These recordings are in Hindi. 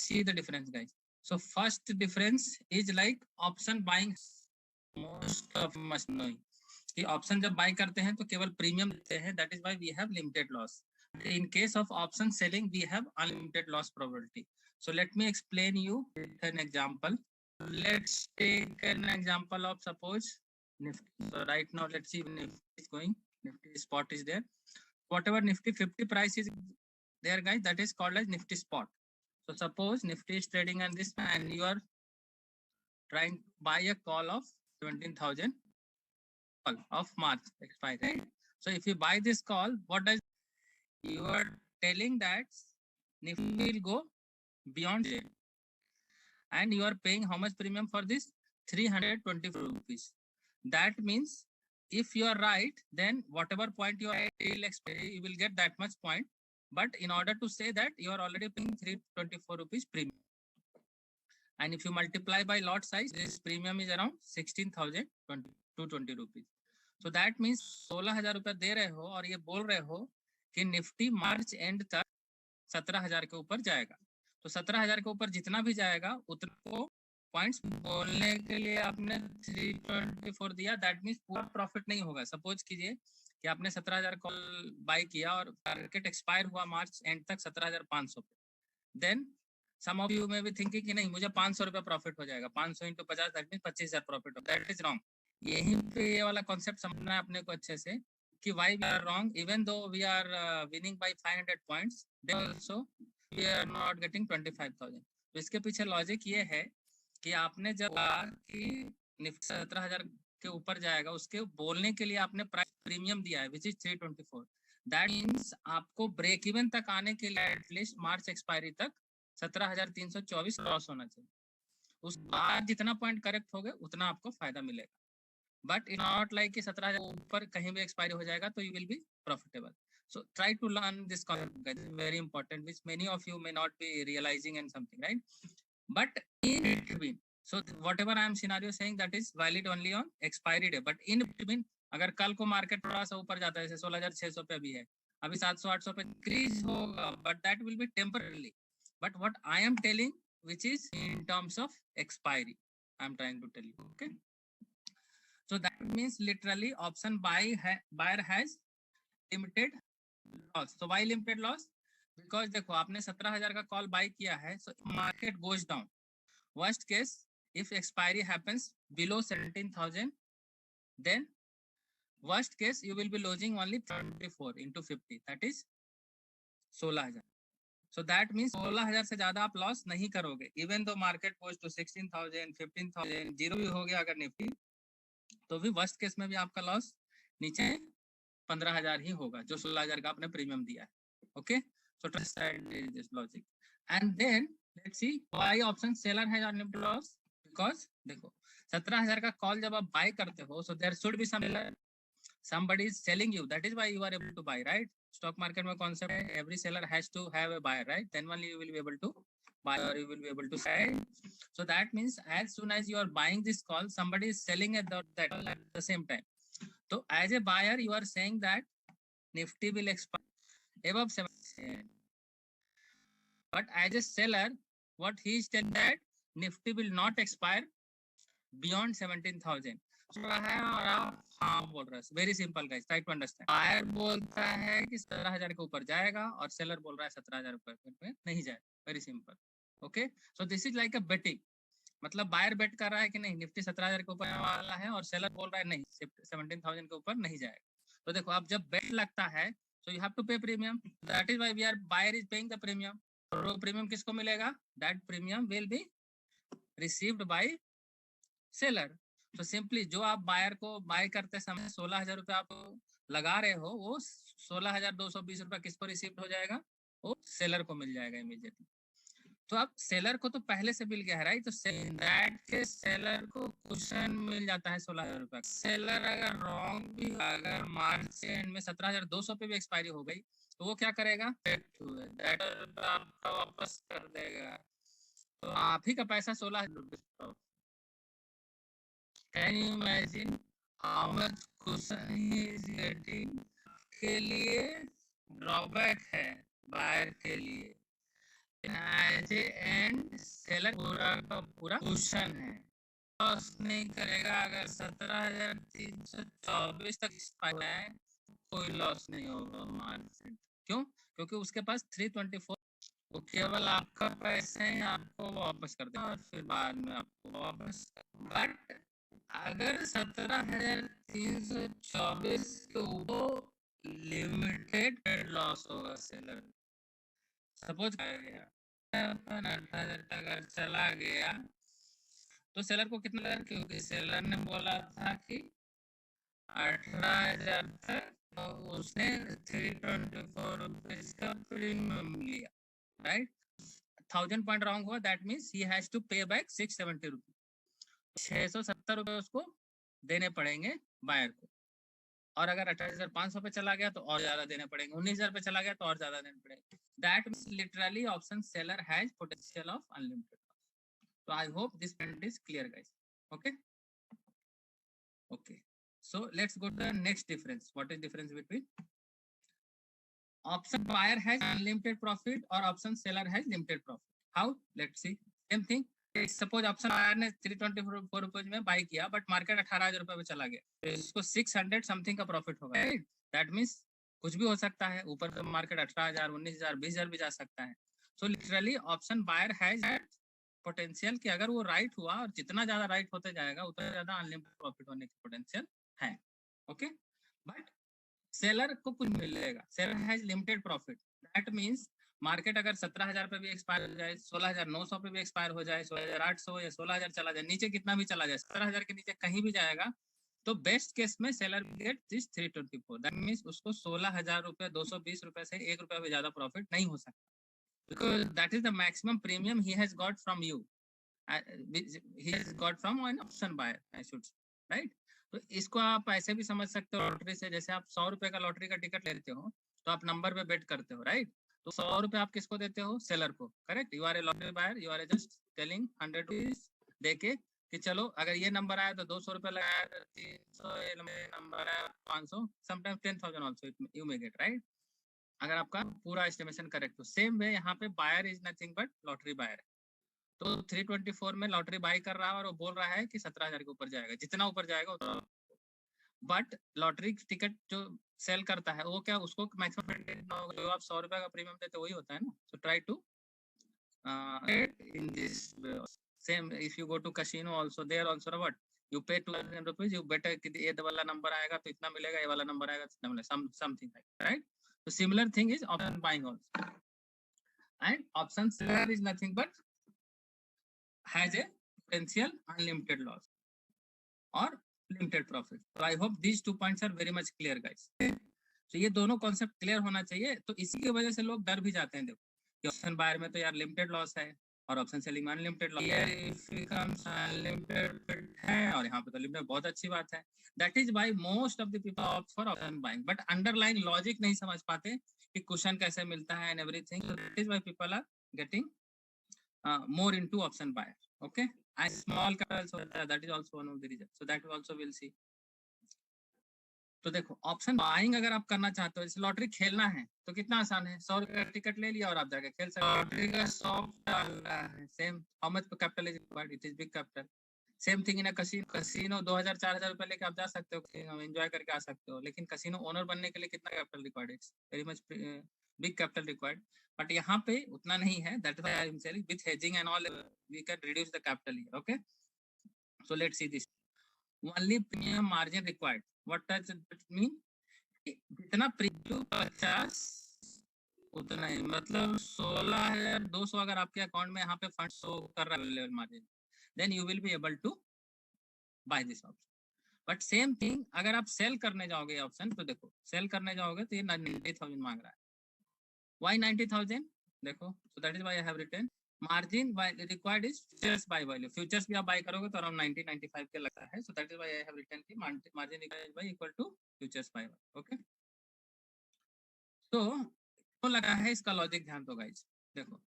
see the difference, guys. So first difference is like option buying. Most of must know कि option जब buy करते हैं तो केवल premium देते हैं. That is why we have limited loss. In case of option selling, we have unlimited loss probability. So let me explain you with an example. Let's take an example of suppose Nifty. So right now let's see Nifty is going. Nifty spot is there. Whatever Nifty 50 price is there, guys, that is called as Nifty spot. So suppose Nifty is trading on this and you are trying to buy a call of 17,000 of March expiry, right? So if you buy this call, what does you are telling that Nifty will go beyond it, and you are paying how much premium for this? 324 rupees. That means if you are right, then whatever point you are till expiry, you will get that much point. But in order to say that, you are already paying 324 rupees premium. And if you multiply by lot size, this premium is around 16,220 rupees. So that means 16,000 रुपया दे रहे हो और ये बोल रहे हो कि निफ्टी मार्च एंड तक 17,000 के ऊपर जाएगा. तो 17,000 के ऊपर जितना भी जाएगा उतना को पॉइंट्स बोलने के लिए आपने 324 दिया. दैट मीन्स पूरा प्रॉफिट नहीं होगा. सपोज कीजिए कि आपने 17,000 कॉल बाय किया और टारगेट एक्सपायर हुआ मार्च एंड तक 17,500 पे. देन सम ऑफ यू में भी थिंकिंग कि नहीं मुझे 500 रुपया प्रॉफिट हो जाएगा. 500 इंटू 50 दैट मीन्स 25,000 प्रॉफिट हो. That is wrong. यहीं पे ये वाला कॉन्सेप्ट समझना है अपने को अच्छे से कि why we are wrong. Even though we are winning by 500 points, then also we are not getting 25,000. तो इसके पीछे लॉजिक ये है कि आपने जब कि निफ्टी 17,000 के ऊपर जाएगा उसके बोलने के लिए आपने प्राइस प्रीमियम दिया है विच इज 324. दैट मीन्स आपको ब्रेक इवन तक आने के लिए एटलीस्ट मार्च एक्सपायरी तक 17,324 क्रॉस होना चाहिए. उस बाद जितना पॉइंट करेक्ट हो गए उतना आपको फायदा मिलेगा. बट इट नॉट लाइक कि 17,000 ऊपर कहीं भी एक्सपायरी हो जाएगा तो you will be profitable. So try to learn this concept, guys. It's very important, which many of you may not be realizing and something, right? But in between, so whatever I am scenario saying that is valid only on expiry day. But in between, अगर कल को मार्केट थोड़ा सा ऊपर जाता है, जैसे 16,600 पे भी है, अभी 700-800 पे इंक्रीज होगा, but that will be temporarily. But what I am telling, which is in terms of expiry, I am trying to tell you. Okay. So that means literally option buyer has limited loss. So why limited loss? Because देखो आपने 17,000 का कॉल बाय किया है, so market goes down. Worst case, if expiry happens below 17,000, then worst case you will be losing only 24 into 50. That is 16,000. So that means 16,000 से ज्यादा आप लॉस नहीं करोगे. Even though market goes to 16,000, 15,000, zero भी हो गया अगर निफ्टी, तो भी वर्स्ट केस में भी आपका लॉस नीचे 15,000 ही होगा जो 16,000 का आपने प्रीमियम दिया है. Okay, so this logic. And then let's see why option seller has unlimited loss. Because देखो 17,000 का कॉल जब आप बाय करते हो, so there should be somebody is selling you. That is why you are able to buy, right? Stock market में कॉन्सेप्ट है every seller has to have a buyer, right? Then only you will be able to buy or you will be able to sell. So that means as soon as you are buying this call, somebody is selling at the same time. So as a buyer, you are saying that Nifty will expire above 7%. But as a seller, what he is telling that Nifty will not expire beyond 17,000. So है और आप हाँ बोल रहे हैं. Very simple guys, try to understand. Buyer बोलता है कि 17,000 के ऊपर जाएगा और सेलर बोल रहा है 17,000 पे नहीं जाएगा. Very simple. Okay, so this is like a betting. मतलब बायर बेट कर रहा है कि नहीं निफ्टी 17,000 के ऊपर वाला है और सेलर बोल रहा है नहीं 17,000 के ऊपर नहीं जाएगा. तो देखो अब जब बेट लगता है so you have to pay premium. That is why we are buyer is paying the premium. तो प्रीमियम किसको मिलेगा? That premium will be received by seller. तो सिंपली जो आप बायर को बाय करते समय 16,000 रुपये आप लगा रहे हो, वो 16,220 रुपये किसको रिसीव हो जाएगा? वो सेलर को मिल जाएगा इमीडिएटली. तो अब सेलर को तो पहले से मिल गया है, राइट? तो दैट के सेलर को कुशन मिल जाता है 16,000 रुपये. सेलर अगर रॉन्ग भी अगर मार्च एंड में 17,200 पे भी एक्सपायरी हो गई तो वो क्या करेगा? वापस कर देगा. तो आप ही का पैसा 16,000 रुपये. Can you imagine how much cushion he is getting? के लिए ड्रॉबैक है बायर के लिए. एज एंड सेलर पूरा का पूरा क्वेश्चन है, लॉस नहीं करेगा। अगर 17,324 तक एक्सपायर है कोई लॉस नहीं होगा मार्जिन। क्यों? क्योंकि उसके पास 324 वो केवल आपका पैसे ही आपको वापस कर देगा और फिर बाद में आपको वापस। बट अगर 17,324 के ऊपर लिमिटेड लॉस होगा सेलर। सपोज गया 18,000 अगर चला गया तो सेलर को कितना लगा, क्योंकि सेलर ने बोला था कि 18,000 तक, तो उसने 324 रुपीज का प्रीमियम लिया, राइट। 1000 पॉइंट रॉन्ग हुआ, that means he has to pay back 670 rupees. 670 रुपए उसको देने पड़ेंगे बायर को। और अगर 18,500 पे चला गया तो और ज्यादा देने पड़ेंगे, 19,000 पे चला गया तो और ज्यादा देने पड़ेंगे। That means literally option seller has potential of unlimited. So I hope this point is clear, guys. Okay. Okay. So let's go to the next difference. What is difference between option buyer has unlimited profit or option seller has limited profit? How? Let's see. Same thing. Suppose option buyer ने 324 रुपए में बाय किया, बट मार्केट 18,000 रुपए पे चला गया, तो इसको 600 समथिंग का प्रॉफिट होगा, राइट। दैट मींस कुछ भी हो सकता है, ऊपर का मार्केट 18,000, 19,000, 20,000 भी जा सकता है। So literally option buyer has potential कि अगर वो राइट हुआ और जितना ज्यादा राइट होते जाएगा उतना ज्यादा अनलिमिटेड प्रॉफिट होने की पोटेंशियल है। ओके, बट सेलर को कुछ मिलेगा, seller has limited profit. That means market अगर 17,000 पे भी एक्सपायर हो जाए, 16,900 पे भी एक्सपायर हो जाए, 16,800 या 16,000 चला जाए, नीचे कितना भी चला जाए, 17,000 के नीचे कहीं भी जाएगा, तो बेस्ट केस में seller get this 324। That means उसको 16,000 रुपए 220 रुपए से 1 रुपया भी ज्यादा प्रॉफिट नहीं हो सकता, because that is the maximum premium he has got from you. He has got from an option buyer, I should say, right? तो इसको आप ऐसे भी समझ सकते हो लॉटरी से, जैसे आप 100 रुपए का लॉटरी का टिकट लेते हो तो आप नंबर पे बेट करते हो, राइट। तो 100 रुपए आप किसको देते हो? सेलर को, correct. You are a lottery buyer, you are just telling 100 rupees देके कि चलो अगर ये नंबर आया तो 200 रुपए लगाया, 300 नंबर आया 500, sometimes 10,000 also you may get, right, अगर आपका पूरा एस्टिमेशन करेक्ट हो। सेम वे यहाँ पे buyer is nothing but lottery buyer. तो 324 में लॉटरी बाय कर रहा है और वो बोल रहा है कि 17,000 के ऊपर जाएगा, जितना ऊपर जाएगा उतना। बट लॉटरी टिकट जो सेल करता है वो क्या, उसको मैक्सिमम जो आप 100 रुपए का प्रीमियम देते वही होता है ना। So try to in this same, if you go to casino also, there also what you pay 200 rupees, you बेट कि ये वाला नंबर आएगा तो इतना मिलेगा, ये वाला नंबर आएगा तो इतना मिलेगा, something like, right. So similar thing is option buying also, and option seller is nothing but has a potential unlimited loss or limited profit. So I hope these 2 points are very much clear, guys. So ये दोनों कॉन्सेप्ट क्लियर होना चाहिए। तो इसी की वजह से लोग डर भी जाते हैं, देखो कि ऑप्शन बायर में तो यार लिमिटेड लॉस है और ऑप्शन सेलिंग में अनलिमिटेड लॉस है, और यहाँ पे तो लिमिटेड, बहुत अच्छी बात है। That is why most of the people opt for option buying, but underline logic नहीं समझ पाते कि क्वेश्चन कैसे मिलता है and everything. So that is why people are getting more into option buyer. Okay, and small capital, so that is also one of the reasons, so that also we'll see. तो देखो ऑप्शन बाइंग अगर आप करना चाहते हो, जैसे लॉटरी खेलना है तो कितना आसान है, 100 रुपए का टिकट ले लिया और आप जाके खेल सकते हो। लॉटरी का 100 डालना है, same how much capital is required, it is big capital. Same thing in a casino 2,000 4,000 रुपए लेके आप जा सकते हो, एंजॉय करके आ सकते हो, लेकिन कसिनो ओनर बनने के लिए कितना capital required, it's very much big capital required. But यहाँ पे उतना नहीं है, that is why I am saying with hedging and all we can reduce the capital here. Okay, so let's see this only premium margin required. What does it mean? जितना प्रीमियम 50 उतना ही, मतलब 16,200 अगर आपके अकाउंट में यहाँ पे फंड शो कर रहा है level margin, then you will be able to buy this option. But same thing अगर आप सेल करने जाओगे ऑप्शन, तो देखो सेल करने जाओगे तो ये 90,000 मांग रहा है। व्हाई 90,000? देखो, so that is why I have written margin required is futures bye value. Futures भी आप बाय करोगे तो अराउंड 90-95 के लगता है। So that is why I have written कि margin required by equal to futures bye value. Okay, तो लगा है इसका लॉजिक ध्यान दो गाइस। देखो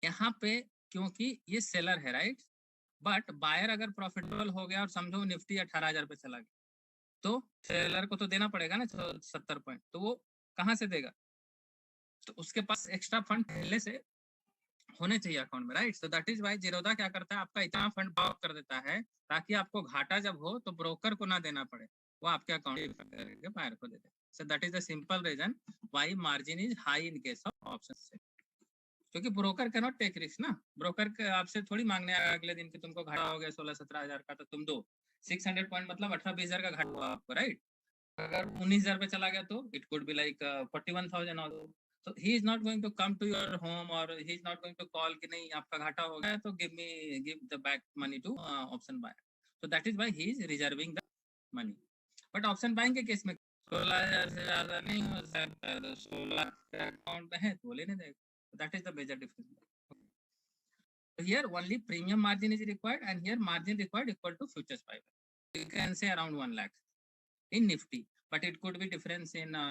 यहाँ पे क्योंकि ये सेलर है, राइट, बट बायर अगर प्रॉफिटेबल हो गया और समझो निफ्टी 18,000 पे चला गया, तो सेलर को तो देना पड़ेगा ना 70 पॉइंट, तो वो कहाँ से देगा? तो उसके पास एक्स्ट्रा फंड पहले से होने चाहिए अकाउंट में, right? So that is why Zerodha क्या करता है, आपका इतना फंड ब्लॉक कर देता है ताकि आपको घाटा जब हो तो ब्रोकर को ना देना पड़े, वो आपके अकाउंट करके बायर को दे दे। So that is the simple reason why margin is high in case of option से, क्योंकि broker can not take risk ना। ब्रोकर के आपसे थोड़ी मांगने आएगा अगले दिन कि तुमको घाटा हो गया 16-17 हजार का तो तुम दो। 600 पॉइंट मतलब 18-20 हजार का घाटा हुआ आपको, राइट? अगर 19,000 पे चला गया तो it could be like 41,000 also. So he is not going to come to your home or he is not going to call कि नहीं आपका घाटा हो गया तो give the back money to option buyer. So that is why he is reserving the money. But option buying के केस में 16,000 से ज्यादा नहीं हो सकता, तो 16 अकाउंट में है तो लेने देगा. So that is the major difference. So here only premium margin is required and here margin required equal to futures buy. You can say around 1 lakh in Nifty, but it could be difference in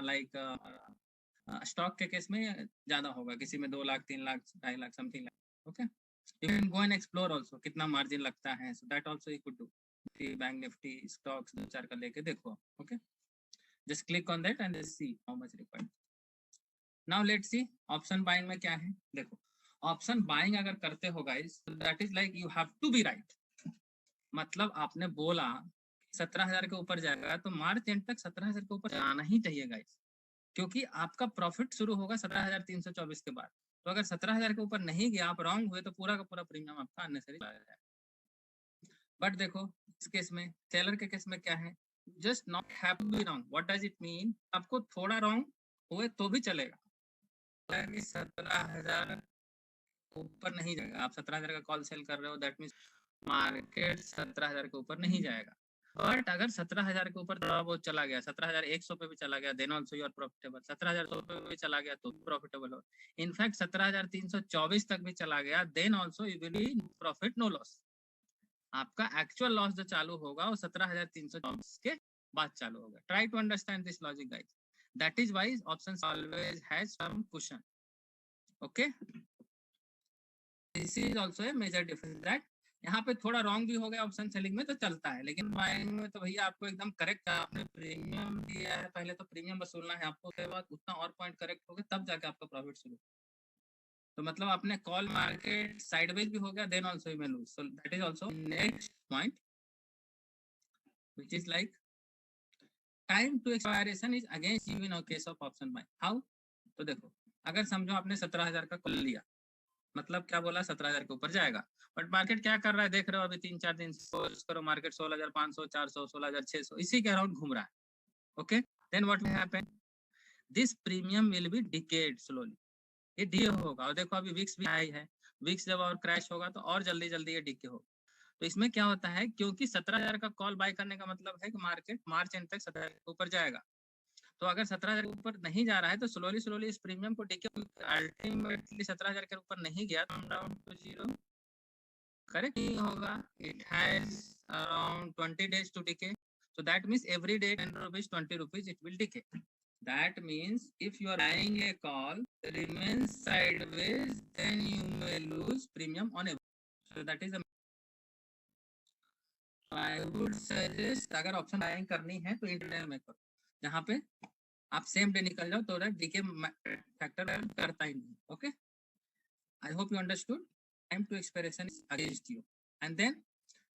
stock के केस में ज्यादा होगा, किसी में 2 lakh 3 lakh 2.5 lakh something like. Okay, you can go and explore also कितना मार्जिन लगता है. So that also you could do. Bank Nifty stocks 2-4 का लेके देखो. Okay, just click on that and see how much required. Now let's see option buying में क्या है. देखो ऑप्शन बाइंग अगर करते हो guys, that is like you have to be right. मतलब आपने बोला 17,000 के ऊपर जाएगा तो मार्च एंड तक 17,000 के ऊपर जाना ही चाहिए गाइस, क्योंकि आपका प्रॉफिट शुरू होगा 17,324 के बाद. तो अगर 17,000 के ऊपर नहीं गया, आप रॉन्ग हुए तो पूरा का पूरा प्रीमियम आपका अननेसेसरी चला जाएगा. बट देखो इस केस में, सेलर के केस में क्या है, just not have to be wrong. What does it mean, आपको थोड़ा रॉन्ग हुए तो भी चलेगा. 17,000 ऊपर नहीं जाएगा. आप 17,000 का कॉल सेल कर रहे हो, दैट मीन्स मार्केट 17,000 के ऊपर नहीं जाएगा. बट अगर 17,000 के ऊपर थोड़ा बहुत चला गया, 17,100 पे भी चला गया, then also you are profitable. 17,100 पे भी चला गया तो प्रॉफिटेबल हो. इनफैक्ट 17,324 तक भी चला गया, then also you will be profit no loss. आपका एक्चुअल लॉस जो चालू होगा वो 17,324 के बाद चालू होगा. Try to understand this logic guys. That is why options always has some cushion. Okay, this is also a major difference that यहाँ पे थोड़ा रॉन्ग भी हो गया ऑप्शन सेलिंग में तो चलता है, लेकिन बाइंग में तो भैया आपको एकदम करेक्ट है. आपने प्रीमियम दिया है, पहले तो प्रीमियम वसूलना है आपको, उसके बाद उतना और पॉइंट करेक्ट हो गया तब जाके आपका प्रॉफिट शुरू. तो मतलब आपने कॉल मार्केट साइडवेज भी हो गया, then also you may lose. So that is also next point which is like time to expiration is against you in case of option buying. How? तो देखो अगर समझो आपने 17,000 का कॉल लिया, मतलब क्या बोला 17,000 के ऊपर जाएगा, बट मार्केट क्या कर रहा है देख रहे हो. अभी 3-4 दिन सोच करो, मार्केट 16,500 400 16,600 इसी के अराउंड घूम रहा है. Okay, then what will happen, this premium will be decayed slowly. ये डीके होगा. और देखो अभी विक्स भी हाई है, विक्स जब और क्रैश होगा तो और जल्दी जल्दी ये डीके होगा. तो इसमें क्या होता है, क्योंकि 17,000 का कॉल बाय करने का मतलब है कि मार्केट मार्च एंड तक 17,000 के ऊपर जाएगा. तो अगर 17,000 के ऊपर नहीं जा रहा है तो स्लोली स्लोली इस प्रीमियम को डीके अल्टीमेटली 17,000 के ऊपर नहीं गया तो डाउन टू जीरो. करेक्ट नहीं होगा. It has around 20 days to decay. So that means every day 10 rupees 20 rupees it will decay. That means if you are buying a call remains sideways, then you may lose premium on every. So that is the I would suggest अगर ऑप्शन बाइंग करनी है तो इंट्राडे में करो, जहाँ पे आप सेम डे निकल जाओ तो डीके फैक्टर करता ही नहीं. Okay, I hope you understood. Time to expiration is against you and then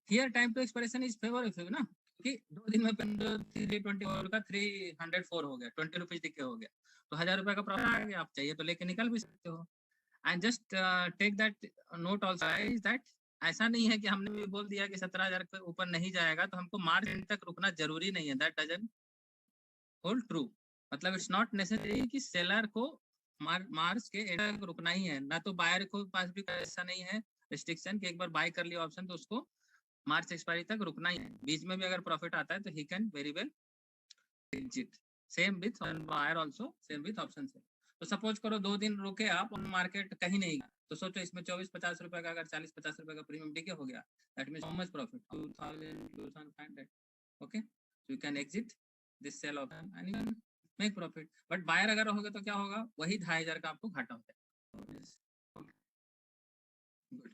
here time to expiration is favour of you ना, कि 2 दिन में 324 का 304 हो गया, 20 रुपीज डीके हो गया, तो 1,000 रुपए का प्रॉफिट आ गया. आप चाहिए तो लेके निकल भी सकते हो. And just take that note also is that ऐसा नहीं है कि हमने भी बोल दिया कि 17,000 के ऊपर नहीं जाएगा तो हमको मार्च एंड तक रुकना जरूरी नहीं है. That doesn't hold true. मतलब इट्स नॉट नेसेसरी कि सेलर को मार्च के एंड तक रुकना ही है, ना तो बायर को पास भी ऐसा नहीं है रिस्ट्रिक्शन कि एक बार बाय कर लिया ऑप्शन तो उसको मार्च एक्सपायरी तक रुकना ही है. बीच में भी अगर प्रॉफिट आता है तो he can very well exit. Same with buyer also, same with option sell. तो सपोज करो 2 दिन रुके आप और मार्केट कहीं नहीं गया, तो सोचो इसमें 24-50 रुपए का अगर 40-50 रुपए का प्रीमियम डीके हो गया, that means how much profit 2,500. Okay, so you can exit this sell option and you can make profit. But buyer अगर रहोगे तो क्या होगा, वही 2,500 का आपको घाटा हो जाएगा. Good.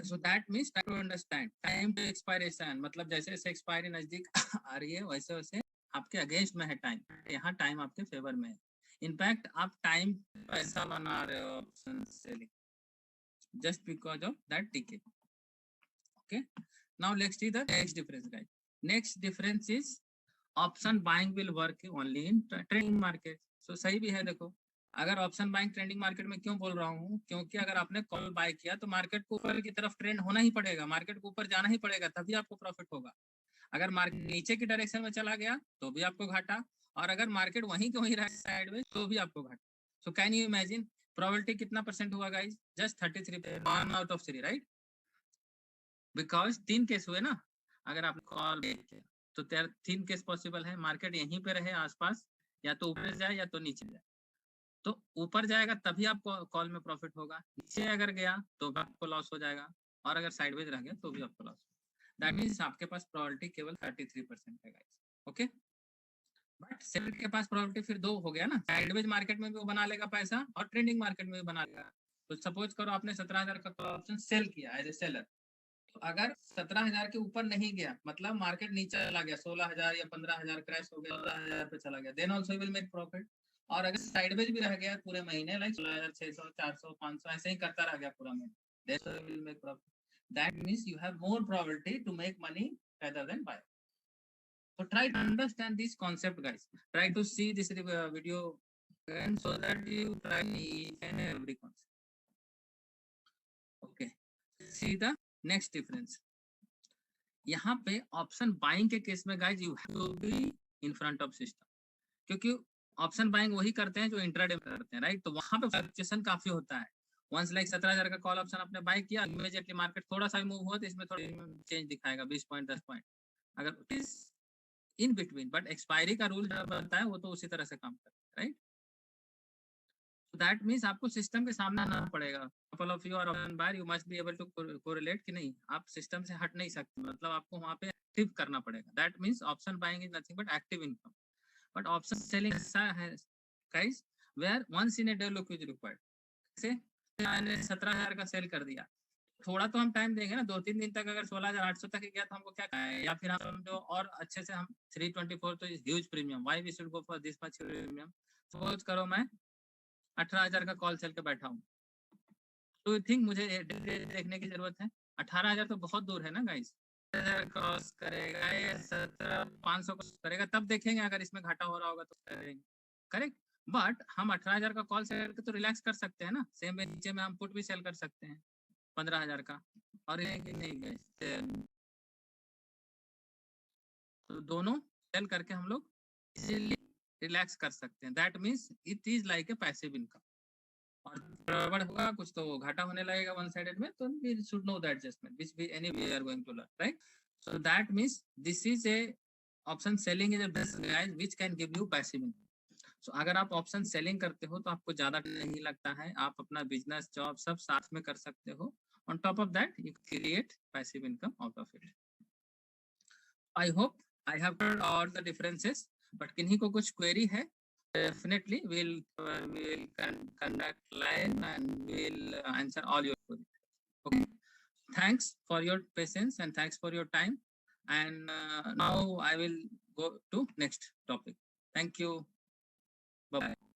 So that means try to understand time to expiration. मतलब जैसे जैसे एक्सपायरी नजदीक आ रही है वैसे वैसे आपके अगेंस्ट में है टाइम, यहाँ टाइम आपके फेवर में है. इनफैक्ट आप टाइम पैसा बना रहे हो option selling just because of that ticket. Okay, now let's see the next difference, guys. Next difference is option buying will work only in trading market. So सही भी है, देखो अगर ऑप्शन बाइंग ट्रेंडिंग मार्केट में क्यों बोल रहा हूँ, क्योंकि अगर आपने कॉल बाय किया तो मार्केट को ऊपर की तरफ ट्रेंड होना ही पड़ेगा, मार्केट को ऊपर जाना ही पड़ेगा, तभी आपको प्रॉफिट होगा। अगर मार्केट नीचे की डायरेक्शन में चला गया तो भी आपको घाटा, और अगर मार्केट वहीं के वहीं रहा साइड में तो भी आपको घाटा। So can you imagine probability कितना परसेंट हुआ guys? Just 33%, 1 out of 3, right? Because 3 case हुए ना, अगर आपने कॉल किया तो 3 केस पॉसिबल है, मार्केट यहीं पे रहे आसपास, या तो ऊपर जाए या तो नीचे जाए। तो ऊपर जाएगा तभी आपको कॉल में प्रॉफिट होगा, नीचे अगर गया तो भी आपको लॉस हो जाएगा, और अगर साइडवेज रह गया तो भी आपको लॉस होगा। दैट मींस आपके पास प्रोबेबिलिटी केवल 33% है गाइस। ओके, बट सेलर के पास प्रोबेबिलिटी फिर 2 हो गया ना, साइडवेज मार्केट में भी वो बना लेगा पैसा और ट्रेंडिंग मार्केट में भी बना लेगा। तो सपोज करो आपने 17,000 का कॉल ऑप्शन सेल किया एज ए सेलर, तो अगर 17,000 के ऊपर नहीं गया, मतलब मार्केट नीचे चला गया 16,000 या 15,000 क्रैश हो गया 14,000 पे चला गया, then also will make profit. और अगर साइडवेज भी रह गया पूरे महीने, लाइक 16,600 400 500 ऐसे ही करता रह गया पूरा महीना, then also will make profit. That means you have more probability to make money rather than buy. So try to understand this concept, guys. Try to see this video again so that you try each and every concept. Okay, see the next difference. यहाँ पे ऑप्शन बाइंग के केस में guys you have to be in front of system, क्योंकि ऑप्शन बाइंग वही करते हैं जो इंट्राडे में करते हैं, राइट? तो वहां पे फ्लक्चुएशन काफी होता है। वंस लाइक 17,000 का कॉल ऑप्शन आपने बाय किया, इमीडिएटली मार्केट थोड़ा सा मूव हुआ तो इसमें थोड़ा चेंज दिखाएगा, 20 पॉइंट 10 पॉइंट, अगर इन बिटवीन, बट एक्सपायरी का रूल जो बनता है वो तो उसी तरह से काम करता है, राइट? दैट मींस आपको सिस्टम के सामने आना पड़ेगा। Couple of you are on buyer, you must be able to correlate कि नहीं, आप सिस्टम से हट नहीं सकते, मतलब आपको वहां पे एक्टिव करना पड़ेगा। That means option buying is nothing but active income, but option selling ऐसा है guys where once in a day look is required. जैसे मैंने 17,000 का सेल कर दिया, थोड़ा तो हम टाइम देंगे ना, 2-3 दिन तक अगर 16,800 तक गया तो हमको क्या है, या फिर हम जो और अच्छे से हम 324 तो is huge premium, why we should go for this much premium. Suppose करो मैं 18,000 का कॉल चल के बैठा हूँ, तो यू थिंक मुझे देखने की जरूरत है? 18,000 तो बहुत दूर है ना गाइस, क्रॉस करेगा या 17,500 क्रॉस करेगा तब देखेंगे, अगर इसमें घाटा हो रहा होगा तो करेंगे, करेक्ट? बट हम 18,000 का कॉल सेल करके तो रिलैक्स कर सकते हैं ना, सेम नीचे में हम पुट भी सेल कर सकते हैं 15,000 का, और नहीं गाइस, तो दोनों सेल करके हम लोग इजीली रिलैक्स कर सकते हैं। That means it is like a passive income, और गड़बड़ होगा कुछ तो घाटा होने लगेगा वन साइडेड में, तो we should know that adjustment which we any we are going to learn, right? So that means this is a option selling is a best guys which can give you passive income. सो अगर आप ऑप्शन सेलिंग करते हो तो आपको ज्यादा नहीं लगता है, आप अपना बिजनेस जॉब सब साथ में कर सकते हो। On top of that you create passive income out of it. I hope I have covered all the differences, but किन्हीं को कुछ query है, definitely we'll conduct live and we'll answer all your queries. Okay, thanks for your patience and thanks for your time, and now I will go to next topic. Thank you. Bye bye.